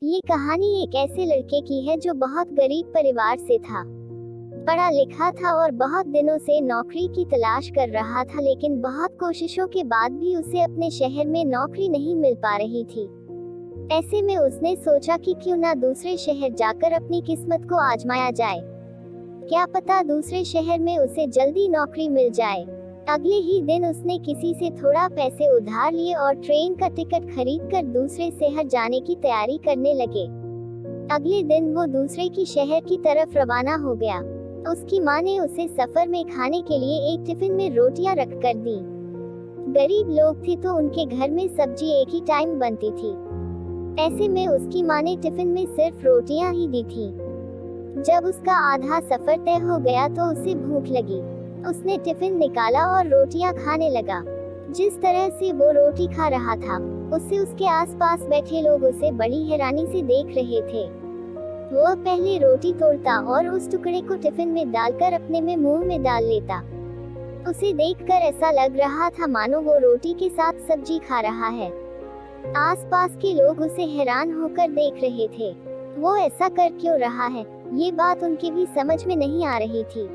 ये कहानी एक ऐसे लड़के की है जो बहुत गरीब परिवार से था। पढ़ा लिखा था और बहुत दिनों से नौकरी की तलाश कर रहा था, लेकिन बहुत कोशिशों के बाद भी उसे अपने शहर में नौकरी नहीं मिल पा रही थी। ऐसे में उसने सोचा कि क्यों ना दूसरे शहर जाकर अपनी किस्मत को आजमाया जाए। क्या पता दूसरे शहर में उसे जल्दी नौकरी मिल जाए। अगले ही दिन उसने किसी से थोड़ा पैसे उधार लिए और ट्रेन का टिकट खरीदकर दूसरे शहर जाने की तैयारी करने लगे। अगले दिन वो दूसरे की शहर की तरफ रवाना हो गया। उसकी माँ ने उसे सफर में खाने के लिए एक टिफिन में रोटियां रख कर दी। गरीब लोग थे तो उनके घर में सब्जी एक ही टाइम बनती थी। ऐसे में उसकी माँ ने टिफिन में सिर्फ रोटियां ही दी थी। जब उसका आधा सफर तय हो गया तो उसे भूख लगी। उसने टिफिन निकाला और रोटियां खाने लगा। जिस तरह से वो रोटी खा रहा था, उससे उसके आसपास बैठे लोग उसे बड़ी हैरानी से देख रहे थे। वो पहले रोटी तोड़ता और उस टुकड़े को टिफिन में डालकर अपने में मुंह में डाल लेता। उसे देखकर ऐसा लग रहा था मानो वो रोटी के साथ सब्जी खा रहा है। आसपास के लोग उसे हैरान होकर देख रहे थे। वो ऐसा कर क्यों रहा है, ये बात उनके भी समझ में नहीं आ रही थी।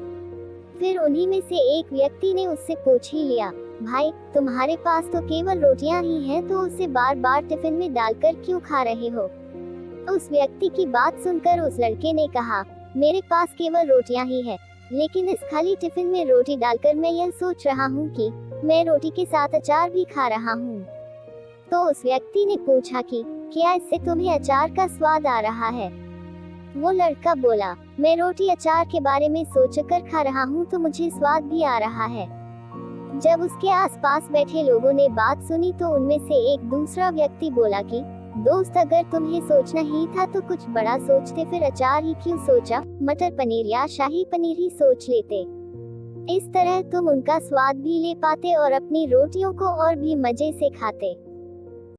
फिर उन्हीं में से एक व्यक्ति ने उससे पूछ ही लिया, भाई तुम्हारे पास तो केवल रोटियां ही हैं, तो उसे बार बार टिफिन में डालकर क्यों खा रहे हो। उस व्यक्ति की बात सुनकर उस लड़के ने कहा, मेरे पास केवल रोटियां ही है, लेकिन इस खाली टिफिन में रोटी डालकर मैं यह सोच रहा हूँ कि मैं रोटी के साथ अचार भी खा रहा हूँ। तो उस व्यक्ति ने पूछा कि क्या इससे तुम्हें अचार का स्वाद आ रहा है। वो लड़का बोला, मैं रोटी अचार के बारे में सोचकर खा रहा हूँ तो मुझे स्वाद भी आ रहा है। जब उसके आसपास बैठे लोगों ने बात सुनी तो उनमें से एक दूसरा व्यक्ति बोला कि दोस्त, अगर तुम्हें सोचना ही था तो कुछ बड़ा सोचते, फिर अचार ही क्यों सोचा, मटर पनीर या शाही पनीर ही सोच लेते। इस तरह तुम उनका स्वाद भी ले पाते और अपनी रोटियों को और भी मजे से खाते।